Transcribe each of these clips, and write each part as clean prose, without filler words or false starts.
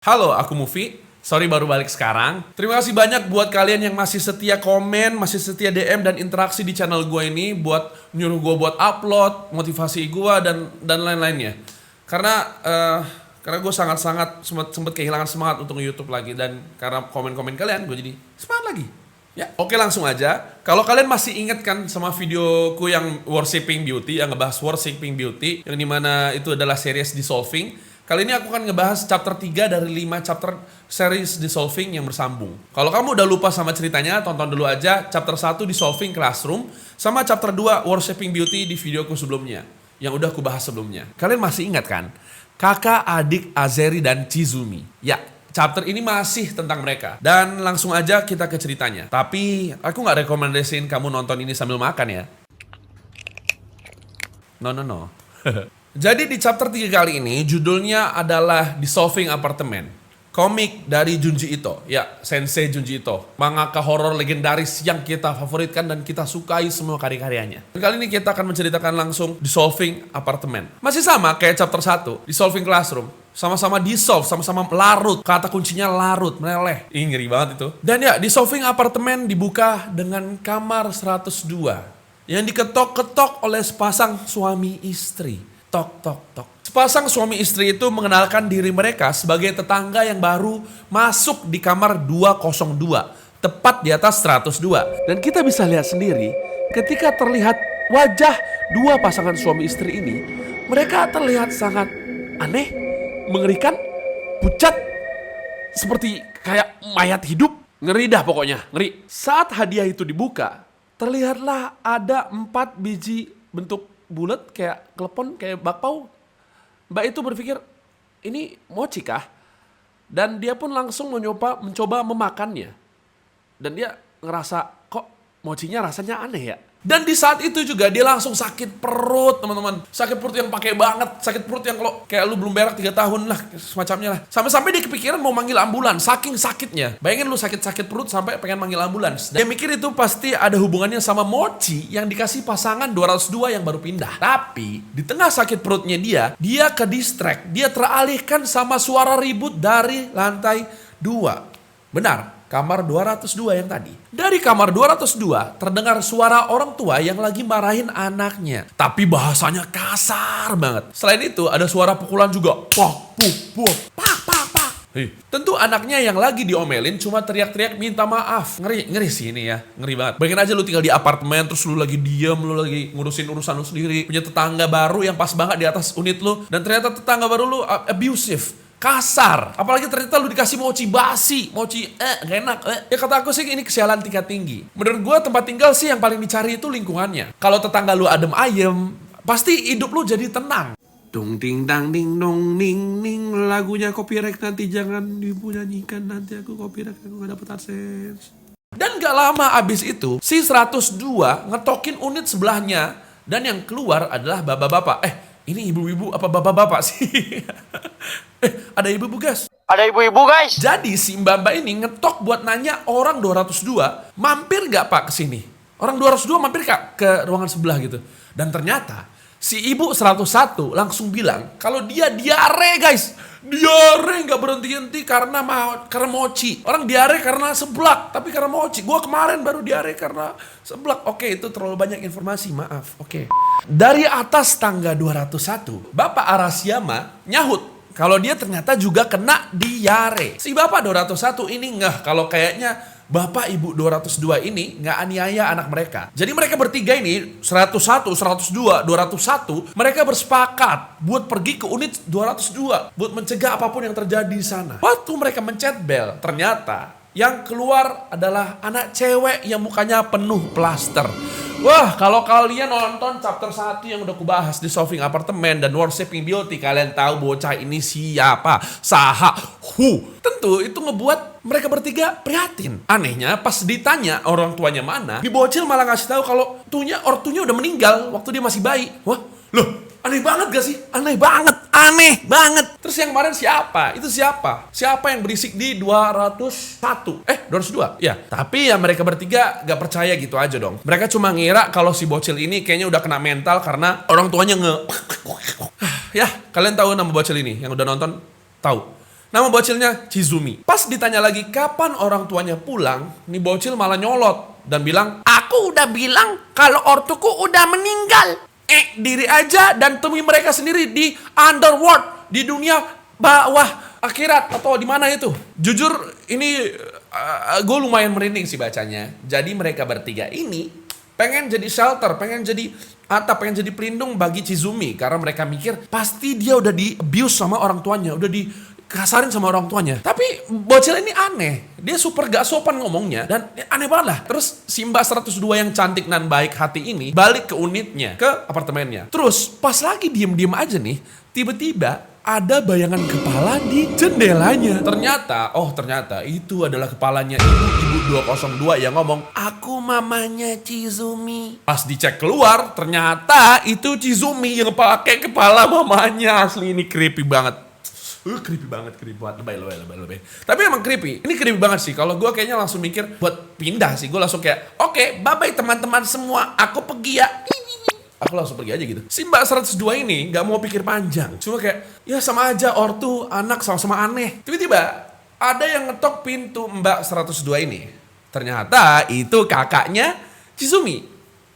Halo, aku Mufi. Sorry baru balik sekarang. Terima kasih banyak buat kalian yang masih setia komen, masih setia DM dan interaksi di channel gue ini buat nyuruh gue buat upload, motivasi gue dan lain-lainnya. Karena gue sangat-sangat sempat kehilangan semangat untuk YouTube lagi dan karena komen-komen kalian gue jadi semangat lagi. Ya, oke langsung aja. Kalau kalian masih ingat kan sama videoku yang Worshipping Beauty, yang ngebahas Worshipping Beauty, yang dimana itu adalah series Dissolving. Kali ini aku akan ngebahas chapter 3 dari 5 chapter series Dissolving yang bersambung. Kalau kamu udah lupa sama ceritanya, tonton dulu aja chapter 1 Dissolving Classroom, sama chapter 2 Worshipping Beauty di videoku sebelumnya, yang udah aku bahas sebelumnya. Kalian masih ingat kan? Kakak, adik, Azeri, dan Chizumi. Ya, chapter ini masih tentang mereka. Dan langsung aja kita ke ceritanya. Tapi aku gak rekomendasiin kamu nonton ini sambil makan ya. No. Jadi di chapter 3 kali ini judulnya adalah Dissolving Apartment. Komik dari Junji Ito. Ya, Sensei Junji Ito. Mangaka horor legendaris yang kita favoritkan dan kita sukai semua karya-karyanya. Dan kali ini kita akan menceritakan langsung Dissolving Apartment. Masih sama kayak chapter 1, Dissolving Classroom. Sama-sama dissolve, sama-sama larut. Kata kuncinya larut, meleleh. Ih, ngeri banget itu. Dan ya, Dissolving Apartment dibuka dengan kamar 102. Yang diketok-ketok oleh sepasang suami istri. Tok, tok, tok. Sepasang suami istri itu mengenalkan diri mereka sebagai tetangga yang baru masuk di kamar 202, tepat di atas 102. Dan kita bisa lihat sendiri, ketika terlihat wajah dua pasangan suami istri ini, mereka terlihat sangat aneh, mengerikan, pucat, seperti kayak mayat hidup. Ngeri dah pokoknya, ngeri. Saat hadiah itu dibuka, terlihatlah ada 4 biji bentuk bulat kayak klepon, kayak bakpao. Mbak itu berpikir, ini mochi kah? Dan dia pun langsung mencoba memakannya. Dan dia ngerasa, kok mochinya rasanya aneh ya? Dan di saat itu juga dia langsung sakit perut, teman-teman. Sakit perut yang pakai banget, sakit perut yang kalau kayak lu belum berak 3 tahun lah, semacamnya lah. Sampai-sampai dia kepikiran mau manggil ambulans, saking sakitnya. Bayangin lu sakit-sakit perut sampai pengen manggil ambulans. Dia mikir itu pasti ada hubungannya sama mochi yang dikasih pasangan 202 yang baru pindah. Tapi di tengah sakit perutnya dia ke distract, dia teralihkan sama suara ribut dari lantai 2. Benar. Kamar 202 yang tadi. Dari kamar 202 terdengar suara orang tua yang lagi marahin anaknya. Tapi bahasanya kasar banget. Selain itu ada suara pukulan juga. Pok, puk, puk, pak, pak, pak. Tentu anaknya yang lagi diomelin cuma teriak-teriak minta maaf. Ngeri sih ini ya. Ngeri banget. Bayangin aja lu tinggal di apartemen terus lu lagi diem, lu lagi ngurusin urusan lu sendiri. Punya tetangga baru yang pas banget di atas unit lu. Dan ternyata tetangga baru lu abusive. Kasar, apalagi ternyata lu dikasih mochi basi, mochi gak enak. Ya kata aku sih ini kesialan tingkat tinggi. Menurut gue tempat tinggal sih yang paling dicari itu lingkungannya. Kalau tetangga lu adem ayem, pasti hidup lu jadi tenang. Dung ding dang ding dong ning ning, lagunya copyright nanti jangan dibunyikan, nanti aku copyright, aku gak dapet AdSense. Dan gak lama abis itu si 102 ngetokin unit sebelahnya dan yang keluar adalah bapak-bapak. Ini ibu-ibu apa bapak-bapak sih? Ada ibu-ibu guys. Ada ibu-ibu guys. Jadi si mbak-mbak ini ngetok buat nanya orang 202, mampir gak pak ke sini? Orang 202 mampir gak ke ruangan sebelah gitu. Dan ternyata si ibu 101 langsung bilang kalau dia diare guys. Diare gak berhenti-henti karena mochi. Orang diare karena seblak, tapi karena mochi. Gua kemarin baru diare karena seblak. Oke, itu terlalu banyak informasi, maaf. Oke. Dari atas tangga 201, Bapak Arasiyama nyahut kalau dia ternyata juga kena diare. Si Bapak 201 ini ngeh kalau kayaknya Bapak Ibu 202 ini nggak aniaya anak mereka. Jadi mereka bertiga ini 101, 102, 201 mereka bersepakat buat pergi ke unit 202 buat mencegah apapun yang terjadi di sana. Waktu mereka mencet bel, ternyata yang keluar adalah anak cewek yang mukanya penuh plaster. Wah, kalau kalian nonton chapter 1 yang udah kubahas di Dissolving Apartment dan Worshipping Beauty, kalian tahu bocah ini siapa? Saha, Tentu itu ngebuat mereka bertiga prihatin. Anehnya pas ditanya orang tuanya mana, dibocil malah ngasih tahu kalau ortunya udah meninggal waktu dia masih bayi. Wah, loh, aneh banget gak sih? Aneh banget. Terus yang kemarin siapa? Itu siapa? Siapa yang berisik di 201? 202? Ya. Tapi ya mereka bertiga gak percaya gitu aja dong. Mereka cuma ngira kalau si bocil ini kayaknya udah kena mental karena orang tuanya Ya, kalian tahu nama bocil ini? Yang udah nonton? Tahu. Nama bocilnya Chizumi. Pas ditanya lagi kapan orang tuanya pulang, nih bocil malah nyolot dan bilang, "Aku udah bilang kalau ortuku udah meninggal. Diri aja dan temui mereka sendiri di underworld, di dunia bawah akhirat atau di mana itu." Jujur ini gue lumayan merinding sih bacanya. Jadi mereka bertiga ini pengen jadi shelter, pengen jadi atap, pengen jadi pelindung bagi Chizumi karena mereka mikir pasti dia udah di abuse sama orang tuanya, udah dikasarin sama orang tuanya. Tapi bocil ini aneh, dia super gak sopan ngomongnya dan aneh banget lah. Terus si Mbak 102 yang cantik dan baik hati ini balik ke unitnya, ke apartemennya. Terus pas lagi diem-diem aja nih, tiba-tiba ada bayangan kepala di jendelanya. Ternyata itu adalah kepalanya ibu 202 yang ngomong, "Aku mamanya Chizumi." Pas dicek keluar, ternyata itu Chizumi yang pakai kepala mamanya. Asli ini creepy banget. Creepy banget. Lebay. Tapi emang creepy. Ini creepy banget sih. Kalau gue kayaknya langsung mikir buat pindah sih. Gue langsung kayak, "Oke, bye-bye teman-teman semua. Aku pergi ya." Aku langsung pergi aja gitu. Si Mbak 102 ini gak mau pikir panjang. Cuma kayak, ya sama aja ortu, anak sama-sama aneh. Tiba-tiba ada yang ngetok pintu Mbak 102 ini. Ternyata itu kakaknya Chizumi,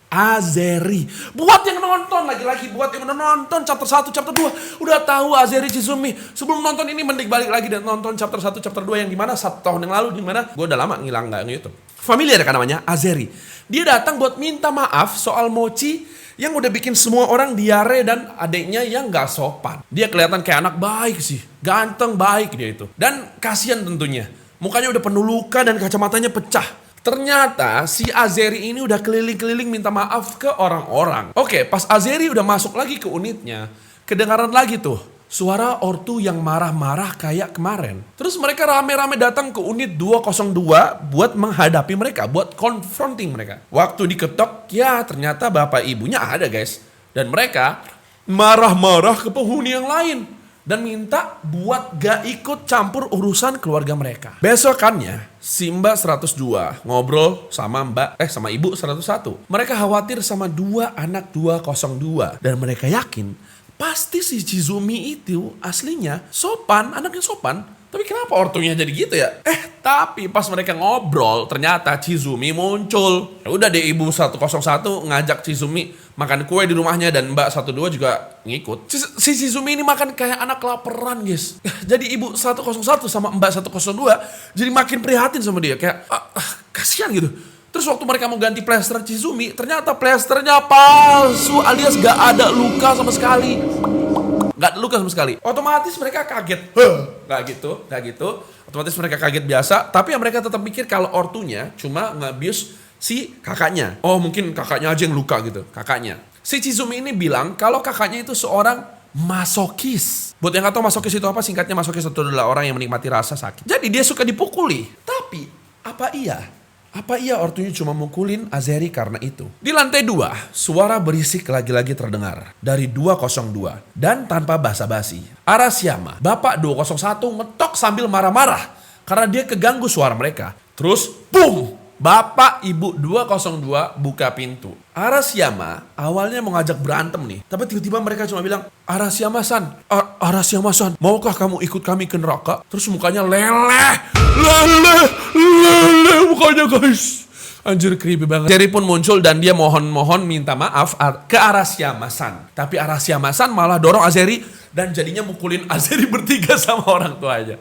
Azeri. Buat yang nonton, lagi-lagi buat yang udah nonton chapter 1, chapter 2. Udah tahu Azeri Chizumi. Sebelum nonton ini mending balik lagi dan nonton chapter 1, chapter 2 yang dimana 1 tahun yang lalu. Dimana gue udah lama ngilang gak nge-YouTube. Familiar kan namanya, Azeri. Dia datang buat minta maaf soal Mochi yang udah bikin semua orang diare dan adiknya yang gak sopan. Dia kelihatan kayak anak baik sih. Ganteng, baik dia itu. Dan kasihan tentunya. Mukanya udah penuh luka dan kacamatanya pecah. Ternyata si Azeri ini udah keliling-keliling minta maaf ke orang-orang. Oke, pas Azeri udah masuk lagi ke unitnya, kedengaran lagi tuh suara ortu yang marah-marah kayak kemarin. Terus mereka rame-rame datang ke unit 202 buat menghadapi mereka, buat confronting mereka. Waktu diketok, ya ternyata bapak ibunya ada guys. Dan mereka marah-marah ke penghuni yang lain. Dan minta buat gak ikut campur urusan keluarga mereka. Besokannya, si Mbak 102 ngobrol sama ibu 101. Mereka khawatir sama dua anak 202. Dan mereka yakin pasti si Chizumi itu aslinya sopan, anaknya sopan. Tapi kenapa ortunya jadi gitu ya? Tapi pas mereka ngobrol ternyata Chizumi muncul. Ya udah deh, ibu 101 ngajak Chizumi makan kue di rumahnya dan Mbak 12 juga ngikut. Si Chizumi ini makan kayak anak kelaparan guys. Jadi ibu 101 sama Mbak 102 jadi makin prihatin sama dia. Kayak kasihan gitu. Terus waktu mereka mau ganti plester Chizumi, ternyata plesternya palsu alias gak ada luka sama sekali. Gak ada luka sama sekali. Otomatis mereka kaget. Gak gitu. Otomatis mereka kaget biasa. Tapi mereka tetap mikir kalau ortunya cuma nge-abuse si kakaknya. Oh mungkin kakaknya aja yang luka gitu. Kakaknya. Si Chizumi ini bilang kalau kakaknya itu seorang masokis. Buat yang gak tahu masokis itu apa, singkatnya masokis itu adalah orang yang menikmati rasa sakit. Jadi dia suka dipukuli. Tapi apa iya ortunya cuma mukulin Azeri karena itu? Di lantai 2, suara berisik lagi-lagi terdengar dari 202. Dan tanpa basa-basi, Arashiyama, bapak 201 ngetok sambil marah-marah karena dia keganggu suara mereka. Terus, boom! Bapak ibu 202 buka pintu. Arashiyama awalnya mau ngajak berantem nih. Tapi tiba-tiba mereka cuma bilang, Arashiyama-san, maukah kamu ikut kami ke neraka? Terus mukanya leleh mukanya guys. Anjir creepy banget. Jerry pun muncul dan dia mohon minta maaf ke Arashiyama-san. Tapi Arashiyama-san malah dorong Azeri dan jadinya mukulin Azeri bertiga sama orang tuanya.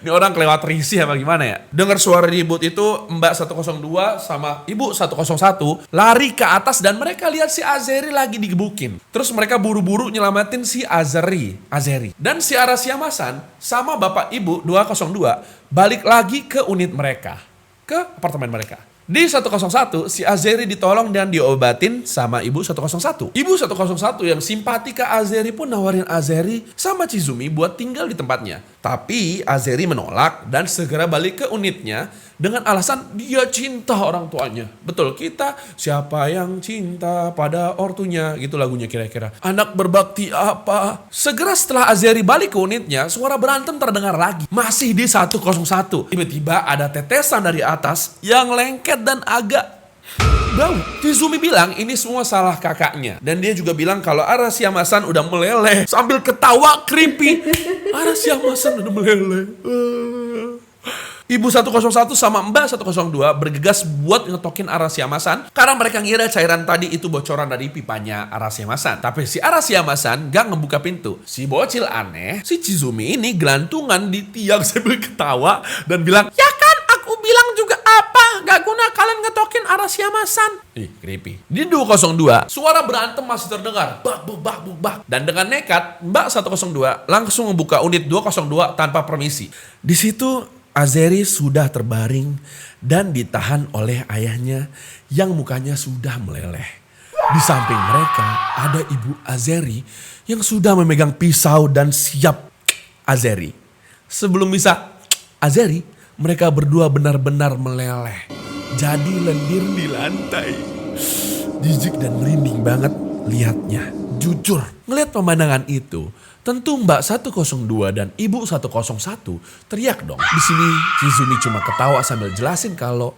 Ini orang kelewat risih apa gimana ya? Dengar suara ribut itu, Mbak 102 sama Ibu 101 lari ke atas dan mereka lihat si Azeri lagi digebukin. Terus mereka buru-buru nyelamatin si Azeri. Dan si Arashiyama-san sama Bapak Ibu 202 balik lagi ke unit mereka, ke apartemen mereka. Di 101, si Azeri ditolong dan diobatin sama Ibu 101. Ibu 101 yang simpati ke Azeri pun nawarin Azeri sama Chizumi buat tinggal di tempatnya. Tapi Azeri menolak dan segera balik ke unitnya dengan alasan dia cinta orang tuanya. Betul, kita siapa yang cinta pada ortunya, gitu lagunya kira-kira. Anak berbakti apa? Segera setelah Azeri balik ke unitnya, suara berantem terdengar lagi. Masih di 101. Tiba-tiba ada tetesan dari atas yang lengket dan agak Bro, Chizumi bilang ini semua salah kakaknya. Dan dia juga bilang kalau Arashiyama-san udah meleleh. Sambil ketawa creepy. Arashiyama-san udah meleleh. Ibu 101 sama Mbak 102 bergegas buat ngetokin Arashiyama-san karena mereka ngira cairan tadi itu bocoran dari pipanya Arashiyama-san. Tapi si Arashiyama-san gak ngebuka pintu. Si bocil aneh, si Chizumi ini gelantungan di tiang sambil ketawa dan bilang, "Ya kan, aku bilang juga apa? Gak guna kalian ngetokin Arashiyama-san." Ih, creepy. Di 202, suara berantem masih terdengar. Bak, buk, bak, buk, bak. Dan dengan nekat, Mbak 102 langsung membuka unit 202 tanpa permisi. Di situ Azeri sudah terbaring dan ditahan oleh ayahnya yang mukanya sudah meleleh. Di samping mereka ada ibu Azeri yang sudah memegang pisau dan siap Azeri. Sebelum bisa Azeri, mereka berdua benar-benar meleleh. Jadi lendir di lantai. Jijik dan merinding banget lihatnya. Jujur, ngeliat pemandangan itu, tentu Mbak 102 dan Ibu 101 teriak dong. Di sini Chizumi cuma ketawa sambil jelasin kalau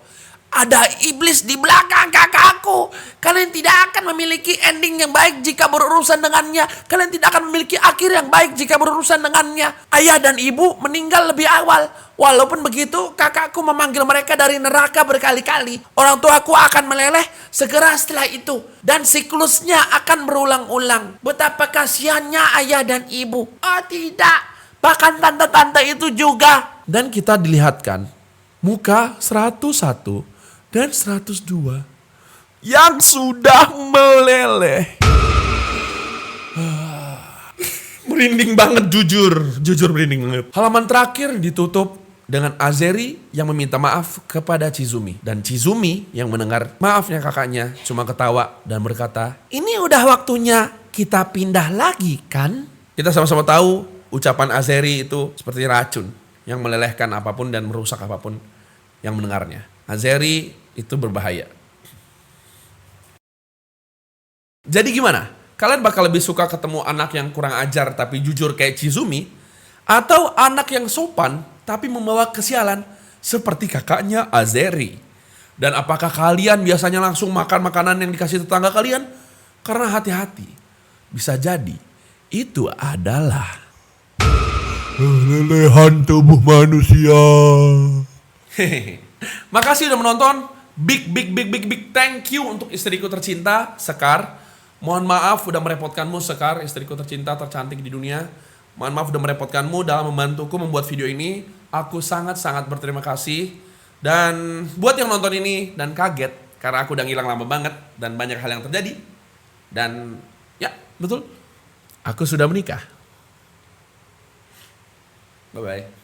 ada iblis di belakang kakakku. Kalian tidak akan memiliki ending yang baik jika berurusan dengannya. Kalian tidak akan memiliki akhir yang baik jika berurusan dengannya. Ayah dan ibu meninggal lebih awal. Walaupun begitu, kakakku memanggil mereka dari neraka berkali-kali. Orang tuaku akan meleleh segera setelah itu. Dan siklusnya akan berulang-ulang. Betapa kasihannya ayah dan ibu. Oh tidak, bahkan tante-tante itu juga. Dan kita dilihatkan muka 101 dan 102 yang sudah meleleh. Merinding banget, jujur merinding banget. Halaman terakhir ditutup dengan Azeri yang meminta maaf kepada Chizumi. Dan Chizumi yang mendengar maafnya kakaknya cuma ketawa dan berkata, "Ini udah waktunya kita pindah lagi kan?" Kita sama-sama tahu ucapan Azeri itu seperti racun yang melelehkan apapun dan merusak apapun yang mendengarnya. Azeri itu berbahaya. Jadi gimana? Kalian bakal lebih suka ketemu anak yang kurang ajar tapi jujur kayak Chizumi? Atau anak yang sopan tapi membawa kesialan seperti kakaknya Azeri? Dan apakah kalian biasanya langsung makan makanan yang dikasih tetangga kalian? Karena hati-hati, bisa jadi itu adalah lelehan tubuh manusia. Hehehe. Makasih udah menonton. Big thank you untuk istriku tercinta, Sekar. Mohon maaf udah merepotkanmu, Sekar, istriku tercinta tercantik di dunia. Mohon maaf udah merepotkanmu dalam membantuku membuat video ini. Aku sangat-sangat berterima kasih. Dan buat yang nonton ini dan kaget, karena aku udah ngilang lama banget dan banyak hal yang terjadi. Dan ya, betul, aku sudah menikah. Bye-bye.